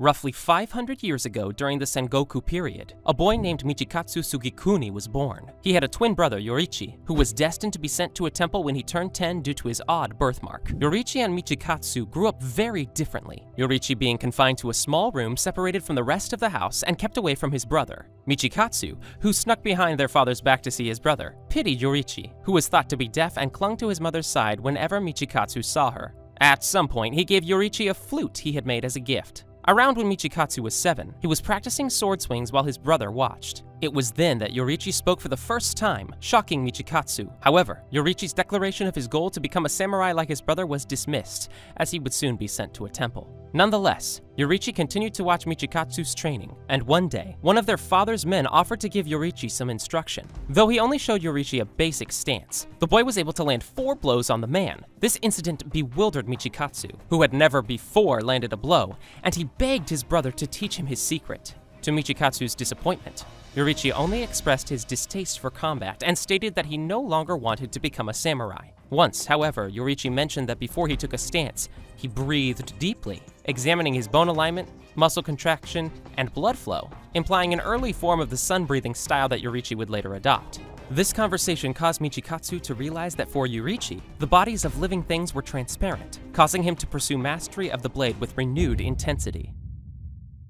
Roughly 500 years ago, during the Sengoku period, a boy named Michikatsu Sugikuni was born. He had a twin brother, Yoriichi, who was destined to be sent to a temple when he turned 10 due to his odd birthmark. Yoriichi and Michikatsu grew up very differently, Yoriichi being confined to a small room separated from the rest of the house and kept away from his brother. Michikatsu, who snuck behind their father's back to see his brother, pitied Yoriichi, who was thought to be deaf and clung to his mother's side whenever Michikatsu saw her. At some point, he gave Yoriichi a flute he had made as a gift. Around when Michikatsu was 7, he was practicing sword swings while his brother watched. It was then that Yoriichi spoke for the first time, shocking Michikatsu. However, Yoriichi's declaration of his goal to become a samurai like his brother was dismissed, as he would soon be sent to a temple. Nonetheless, Yoriichi continued to watch Michikatsu's training, and one day, one of their father's men offered to give Yoriichi some instruction. Though he only showed Yoriichi a basic stance, the boy was able to land 4 blows on the man. This incident bewildered Michikatsu, who had never before landed a blow, and he begged his brother to teach him his secret. To Michikatsu's disappointment, Yoriichi only expressed his distaste for combat and stated that he no longer wanted to become a samurai. Once, however, Yoriichi mentioned that before he took a stance, he breathed deeply, examining his bone alignment, muscle contraction, and blood flow, implying an early form of the sun-breathing style that Yoriichi would later adopt. This conversation caused Michikatsu to realize that for Yoriichi, the bodies of living things were transparent, causing him to pursue mastery of the blade with renewed intensity.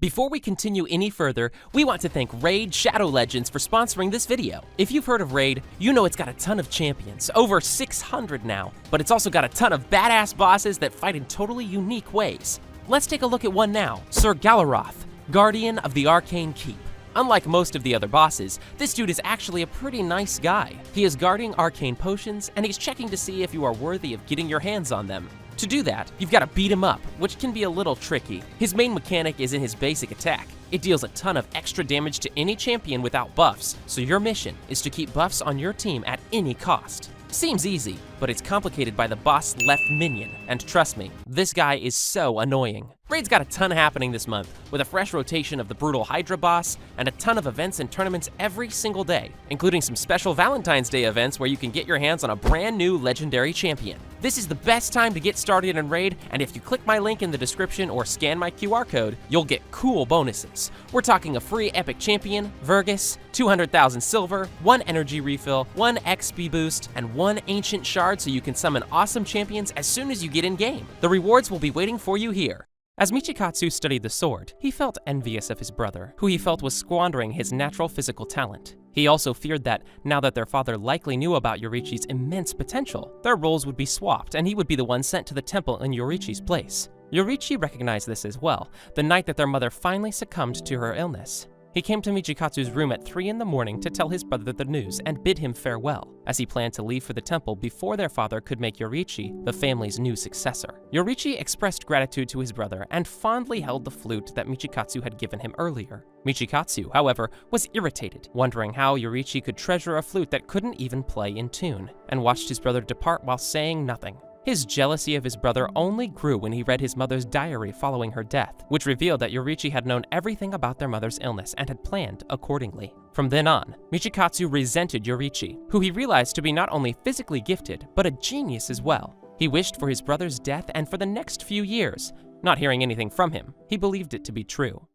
Before we continue any further, we want to thank Raid Shadow Legends for sponsoring this video. If you've heard of Raid, you know it's got a ton of champions, over 600 now, but it's also got a ton of badass bosses that fight in totally unique ways. Let's take a look at one now, Sir Galaroth, Guardian of the Arcane Keep. Unlike most of the other bosses, this dude is actually a pretty nice guy. He is guarding arcane potions, and he's checking to see if you are worthy of getting your hands on them. To do that, you've got to beat him up, which can be a little tricky. His main mechanic is in his basic attack. It deals a ton of extra damage to any champion without buffs, so your mission is to keep buffs on your team at any cost. Seems easy, but it's complicated by the boss left minion, and trust me, this guy is so annoying. Raid's got a ton happening this month, with a fresh rotation of the brutal Hydra boss, and a ton of events and tournaments every single day, including some special Valentine's Day events where you can get your hands on a brand new legendary champion. This is the best time to get started in Raid, and if you click my link in the description or scan my QR code, you'll get cool bonuses. We're talking a free epic champion, Vergus, 200,000 silver, 1 energy refill, 1 XP boost, and 1 ancient shard so you can summon awesome champions as soon as you get in game. The rewards will be waiting for you here. As Michikatsu studied the sword, he felt envious of his brother, who he felt was squandering his natural physical talent. He also feared that, now that their father likely knew about Yoriichi's immense potential, their roles would be swapped and he would be the one sent to the temple in Yoriichi's place. Yoriichi recognized this as well, the night that their mother finally succumbed to her illness. He came to Michikatsu's room at 3 in the morning to tell his brother the news and bid him farewell, as he planned to leave for the temple before their father could make Yoriichi the family's new successor. Yoriichi expressed gratitude to his brother and fondly held the flute that Michikatsu had given him earlier. Michikatsu, however, was irritated, wondering how Yoriichi could treasure a flute that couldn't even play in tune, and watched his brother depart while saying nothing. His jealousy of his brother only grew when he read his mother's diary following her death, which revealed that Yoriichi had known everything about their mother's illness and had planned accordingly. From then on, Michikatsu resented Yoriichi, who he realized to be not only physically gifted, but a genius as well. He wished for his brother's death and for the next few years. Not hearing anything from him, he believed it to be true.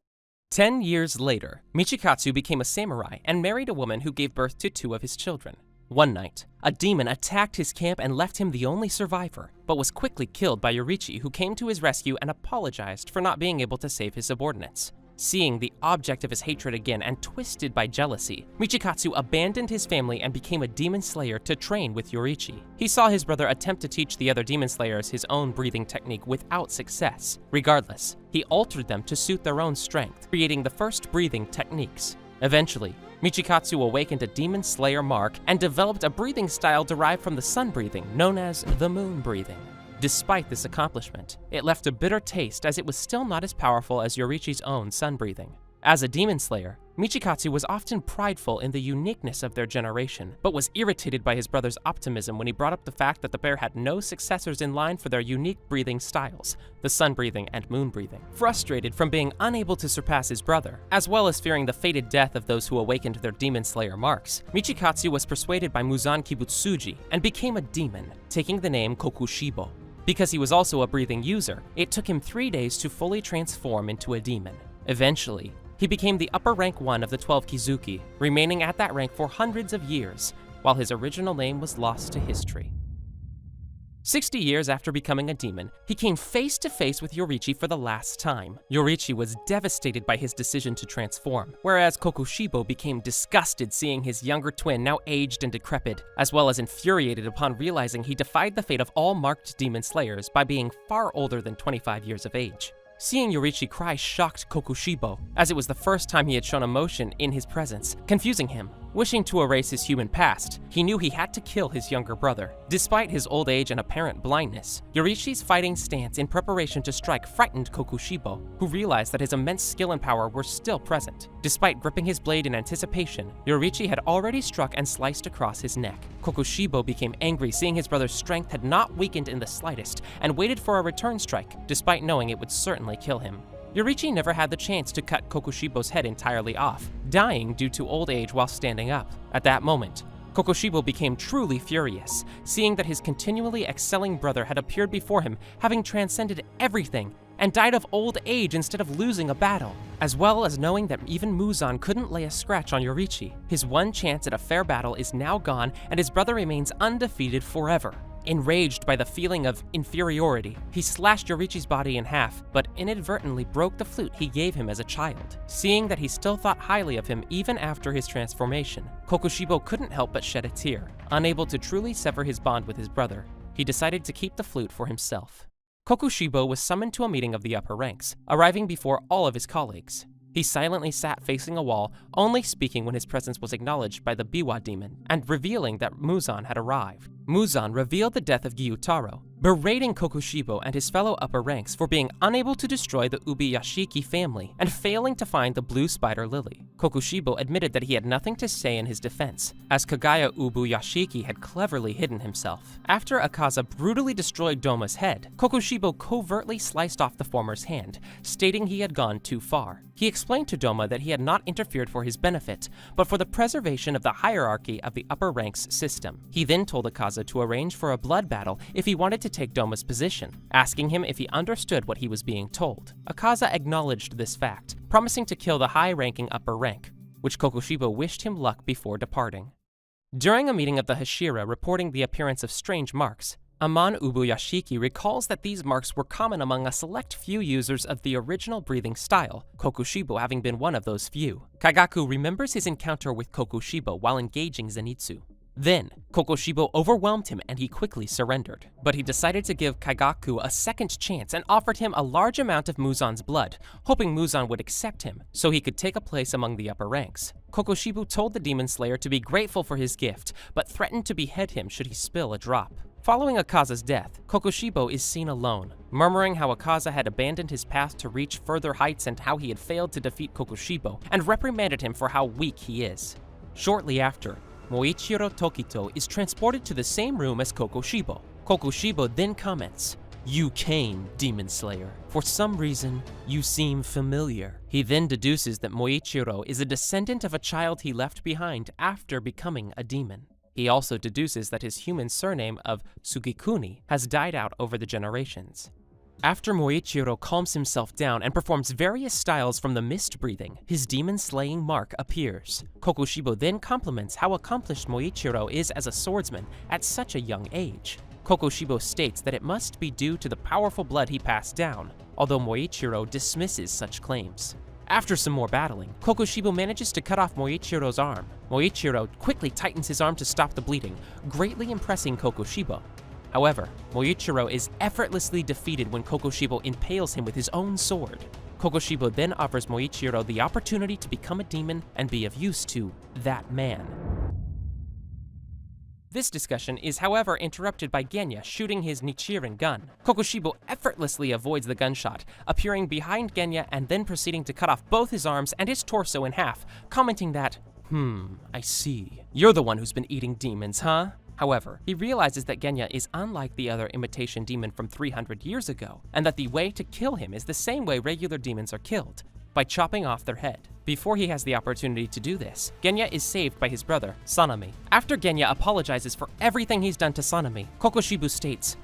10 years later, Michikatsu became a samurai and married a woman who gave birth to 2 of his children. One night, a demon attacked his camp and left him the only survivor, but was quickly killed by Yoriichi, who came to his rescue and apologized for not being able to save his subordinates. Seeing the object of his hatred again and twisted by jealousy, Michikatsu abandoned his family and became a demon slayer to train with Yoriichi. He saw his brother attempt to teach the other demon slayers his own breathing technique without success. Regardless, he altered them to suit their own strength, creating the first breathing techniques. Eventually, Michikatsu awakened a demon slayer mark and developed a breathing style derived from the sun breathing known as the moon breathing. Despite this accomplishment, it left a bitter taste as it was still not as powerful as Yoriichi's own sun breathing. As a demon slayer, Michikatsu was often prideful in the uniqueness of their generation, but was irritated by his brother's optimism when he brought up the fact that the pair had no successors in line for their unique breathing styles, the sun breathing and moon breathing. Frustrated from being unable to surpass his brother, as well as fearing the fated death of those who awakened their demon slayer marks, Michikatsu was persuaded by Muzan Kibutsuji and became a demon, taking the name Kokushibo. Because he was also a breathing user, it took him 3 days to fully transform into a demon. Eventually, he became the upper rank 1 of the 12 Kizuki, remaining at that rank for hundreds of years, while his original name was lost to history. 60 years after becoming a demon, he came face to face with Yoruichi for the last time. Yoruichi was devastated by his decision to transform, whereas Kokushibo became disgusted seeing his younger twin now aged and decrepit, as well as infuriated upon realizing he defied the fate of all marked demon slayers by being far older than 25 years of age. Seeing Yoruichi cry shocked Kokushibo, as it was the first time he had shown emotion in his presence, confusing him. Wishing to erase his human past, he knew he had to kill his younger brother. Despite his old age and apparent blindness, Yoruichi's fighting stance in preparation to strike frightened Kokushibo, who realized that his immense skill and power were still present. Despite gripping his blade in anticipation, Yoruichi had already struck and sliced across his neck. Kokushibo became angry seeing his brother's strength had not weakened in the slightest, and waited for a return strike, despite knowing it would certainly kill him. Yoruichi never had the chance to cut Kokushibo's head entirely off, dying due to old age while standing up. At that moment, Kokushibo became truly furious, seeing that his continually excelling brother had appeared before him, having transcended everything, and died of old age instead of losing a battle, as well as knowing that even Muzan couldn't lay a scratch on Yoruichi. His one chance at a fair battle is now gone, and his brother remains undefeated forever. Enraged by the feeling of inferiority, he slashed Yoruichi's body in half, but inadvertently broke the flute he gave him as a child. Seeing that he still thought highly of him even after his transformation, Kokushibo couldn't help but shed a tear. Unable to truly sever his bond with his brother, he decided to keep the flute for himself. Kokushibo was summoned to a meeting of the upper ranks, arriving before all of his colleagues. He silently sat facing a wall, only speaking when his presence was acknowledged by the Biwa demon, and revealing that Muzan had arrived. Muzan revealed the death of Gyutaro, berating Kokushibo and his fellow upper ranks for being unable to destroy the 𝐓𝐡𝐢𝐬 family and failing to find the blue spider lily. Kokushibo admitted that he had nothing to say in his defense, as Kagaya 𝐓𝐴𝐢𝐬 had cleverly hidden himself. After Akaza brutally destroyed Doma's head, Kokushibo covertly sliced off the former's hand, stating he had gone too far. He explained to Doma that he had not interfered for his benefit, but for the preservation of the hierarchy of the upper ranks system. He then told Akaza to arrange for a blood battle if he wanted to take Doma's position, asking him if he understood what he was being told. Akaza acknowledged this fact, promising to kill the high-ranking upper rank, which Kokushibo wished him luck before departing. During a meeting of the Hashira reporting the appearance of strange marks, Amon 𝐓𝐴𝐢𝐬 recalls that these marks were common among a select few users of the original breathing style, Kokushibo having been one of those few. Kagaku remembers his encounter with Kokushibo while engaging Zenitsu. Then, Kokushibo overwhelmed him and he quickly surrendered. But he decided to give Kagaku a second chance and offered him a large amount of Muzan's blood, hoping Muzan would accept him so he could take a place among the upper ranks. Kokushibo told the Demon Slayer to be grateful for his gift, but threatened to behead him should he spill a drop. Following Akaza's death, Kokushibo is seen alone, murmuring how Akaza had abandoned his path to reach further heights and how he had failed to defeat Kokushibo, and reprimanded him for how weak he is. Shortly after, Moichiro Tokito is transported to the same room as Kokushibo. Kokushibo then comments, "You came, Demon Slayer. For some reason, you seem familiar." He then deduces that Moichiro is a descendant of a child he left behind after becoming a demon. He also deduces that his human surname of Sugikuni has died out over the generations. After Moichiro calms himself down and performs various styles from the mist breathing, his demon-slaying mark appears. Kokushibo then compliments how accomplished Moichiro is as a swordsman at such a young age. Kokushibo states that it must be due to the powerful blood he passed down, although Moichiro dismisses such claims. After some more battling, Kokushibo manages to cut off Moichiro's arm. Moichiro quickly tightens his arm to stop the bleeding, greatly impressing Kokushibo. However, Moichiro is effortlessly defeated when Kokushibo impales him with his own sword. Kokushibo then offers Moichiro the opportunity to become a demon and be of use to that man. This discussion is however interrupted by Genya shooting his Nichiren gun. Kokushibo effortlessly avoids the gunshot, appearing behind Genya and then proceeding to cut off both his arms and his torso in half, commenting that, I see. You're the one who's been eating demons, huh? However, he realizes that Genya is unlike the other imitation demon from 300 years ago, and that the way to kill him is the same way regular demons are killed, by chopping off their head. Before he has the opportunity to do this, Genya is saved by his brother, Sanami. After Genya apologizes for everything he's done to Sanami, Kokushibo states,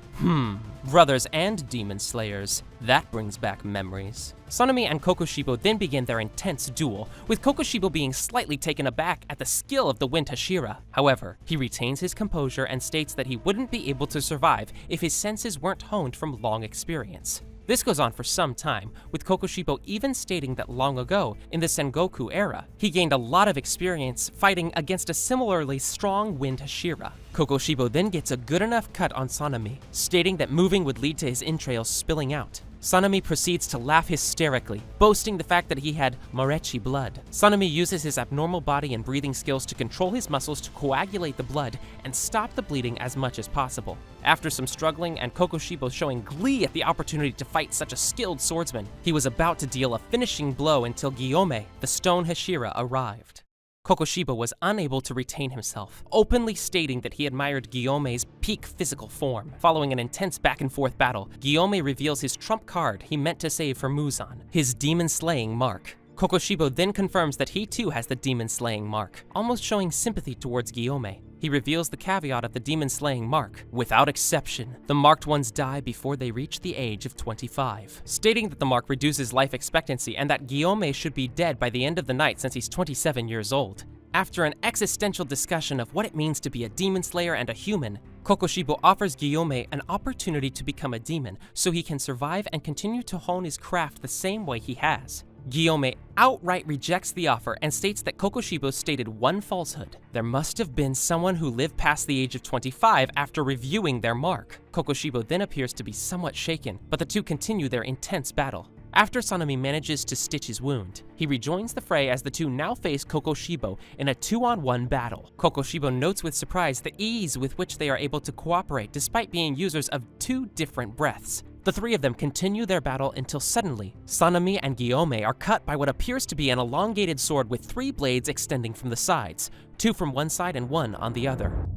Brothers and demon slayers. That brings back memories. Sanemi and Kokushibo then begin their intense duel, with Kokushibo being slightly taken aback at the skill of the Wind Hashira. However, he retains his composure and states that he wouldn't be able to survive if his senses weren't honed from long experience. This goes on for some time, with Kokushibo even stating that long ago, in the Sengoku era, he gained a lot of experience fighting against a similarly strong Wind Hashira. Kokushibo then gets a good enough cut on Sanemi, stating that moving would lead to his entrails spilling out. Sanemi proceeds to laugh hysterically, boasting the fact that he had Marechi blood. Sanemi uses his abnormal body and breathing skills to control his muscles to coagulate the blood and stop the bleeding as much as possible. After some struggling and Kokushibo showing glee at the opportunity to fight such a skilled swordsman, he was about to deal a finishing blow until 𝐬𝐲𝐬, the stone Hashira, arrived. Kokushibo was unable to retain himself, openly stating that he admired 𝐬𝐲𝐬's peak physical form. Following an intense back-and-forth battle, 𝐬𝐲𝐬 reveals his trump card he meant to save for Muzan, his demon-slaying mark. Kokushibo then confirms that he too has the demon-slaying mark, almost showing sympathy towards 𝐬𝐲𝐬. He reveals the caveat of the demon-slaying mark. Without exception, the marked ones die before they reach the age of 25, stating that the mark reduces life expectancy and that 𝐬𝐲𝐬 should be dead by the end of the night since he's 27 years old. After an existential discussion of what it means to be a demon slayer and a human, Kokushibo offers 𝐬𝐲𝐬 an opportunity to become a demon so he can survive and continue to hone his craft the same way he has. 𝐬𝐲𝐬 outright rejects the offer and states that Kokushibo stated one falsehood. There must have been someone who lived past the age of 25 after reviewing their mark. Kokushibo then appears to be somewhat shaken, but the two continue their intense battle. After Sanemi manages to stitch his wound, he rejoins the fray as the two now face Kokushibo in a 2-on-1 battle. Kokushibo notes with surprise the ease with which they are able to cooperate despite being users of two different breaths. The three of them continue their battle until suddenly, Sanemi and 𝐬𝐲𝐬 are cut by what appears to be an elongated sword with 3 blades extending from the sides, 2 from one side and 1 on the other.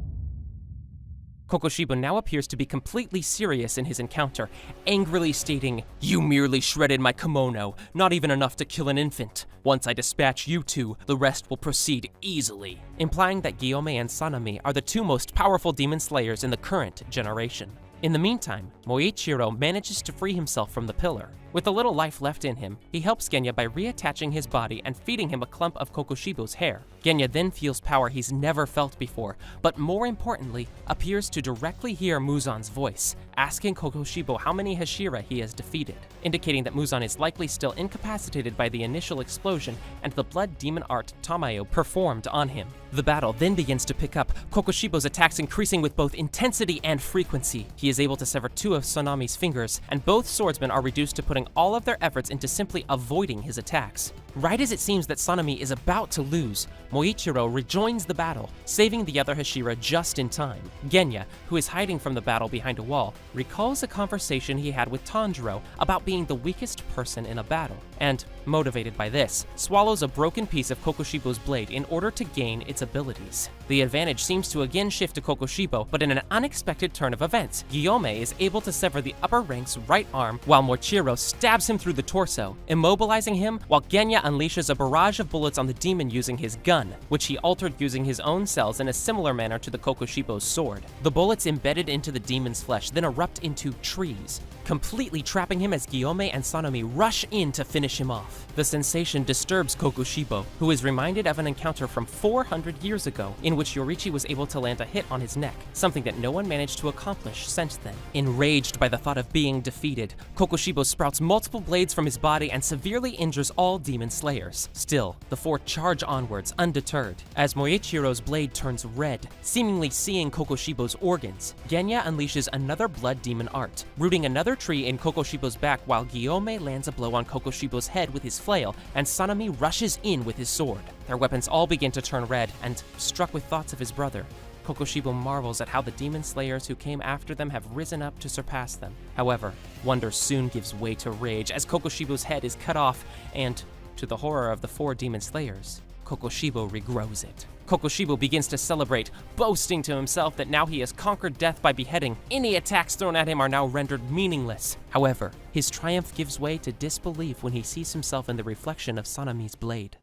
Kokushibo now appears to be completely serious in his encounter, angrily stating, "You merely shredded my kimono, not even enough to kill an infant. Once I dispatch you two, the rest will proceed easily," implying that 𝐬𝐲𝐬 and Sanemi are the two most powerful demon slayers in the current generation. In the meantime, Moichiro manages to free himself from the pillar. With a little life left in him, he helps 𝐬𝐲 by reattaching his body and feeding him a clump of Kokushibo's hair. 𝐬𝐲 then feels power he's never felt before, but more importantly, appears to directly hear Muzan's voice, asking Kokushibo how many Hashira he has defeated, indicating that Muzan is likely still incapacitated by the initial explosion and the blood demon art Tamayo performed on him. The battle then begins to pick up, Kokushibo's attacks increasing with both intensity and frequency. He is able to sever 2 of Sanemi's fingers, and both swordsmen are reduced to putting all of their efforts into simply avoiding his attacks. Right as it seems that Sanemi is about to lose, Moichiro rejoins the battle, saving the other Hashira just in time. 𝐬𝐲, who is hiding from the battle behind a wall, recalls a conversation he had with Tanjiro about being the weakest person in a battle, and, motivated by this, swallows a broken piece of Kokushibo's blade in order to gain its abilities. The advantage seems to again shift to Kokushibo, but in an unexpected turn of events, 𝐬𝐲𝐬 is able to sever the upper rank's right arm while Moichiro stabs him through the torso, immobilizing him while 𝐬𝐲 unleashes a barrage of bullets on the demon using his gun, which he altered using his own cells in a similar manner to the Kokushibo's sword. The bullets embedded into the demon's flesh then erupt into trees, completely trapping him as 𝐬𝐲𝐬 and Sanemi rush in to finish him off. The sensation disturbs Kokushibo, who is reminded of an encounter from 400 years ago in which Yorichi was able to land a hit on his neck, something that no one managed to accomplish since then. Enraged by the thought of being defeated, Kokushibo sprouts multiple blades from his body and severely injures all demon slayers. Still, the 4 charge onwards undeterred. As Moichiro's blade turns red, seemingly seeing Kokushibo's organs, 𝐬𝐲 unleashes another blood demon art, rooting another tree in Kokushibo's back while 𝐬𝐲𝐬 lands a blow on Kokushibo's head with his flail and Sanemi rushes in with his sword. Their weapons all begin to turn red, and, struck with thoughts of his brother, Kokushibo marvels at how the demon slayers who came after them have risen up to surpass them. However, wonder soon gives way to rage as Kokushibo's head is cut off and, to the horror of the 4 demon slayers, Kokushibo regrows it. Kokushibo begins to celebrate, boasting to himself that now he has conquered death by beheading. Any attacks thrown at him are now rendered meaningless. However, his triumph gives way to disbelief when he sees himself in the reflection of Sanemi's blade.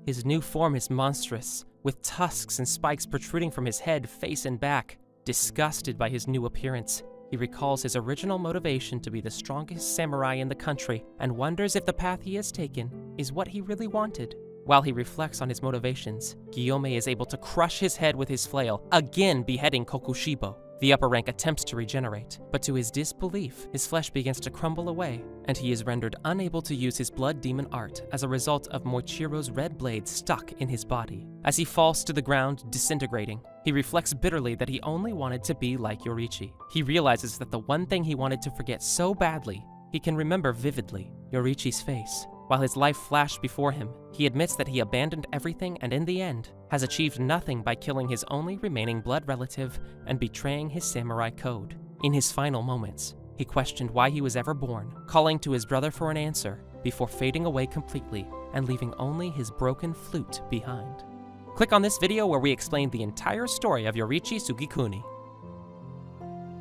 His new form is monstrous, with tusks and spikes protruding from his head, face, and back. Disgusted by his new appearance, he recalls his original motivation to be the strongest samurai in the country and wonders if the path he has taken is what he really wanted. While he reflects on his motivations, Guillaume is able to crush his head with his flail, again beheading Kokushibo. The upper rank attempts to regenerate, but to his disbelief, his flesh begins to crumble away, and he is rendered unable to use his blood demon art as a result of Moichiro's red blade stuck in his body. As he falls to the ground, disintegrating, he reflects bitterly that he only wanted to be like Yoriichi. He realizes that the one thing he wanted to forget so badly, he can remember vividly: Yoriichi's face. While his life flashed before him, he admits that he abandoned everything and in the end, has achieved nothing by killing his only remaining blood relative and betraying his samurai code. In his final moments, he questioned why he was ever born, calling to his brother for an answer, before fading away completely and leaving only his broken flute behind. Click on this video where we explain the entire story of Yoriichi Sugikuni.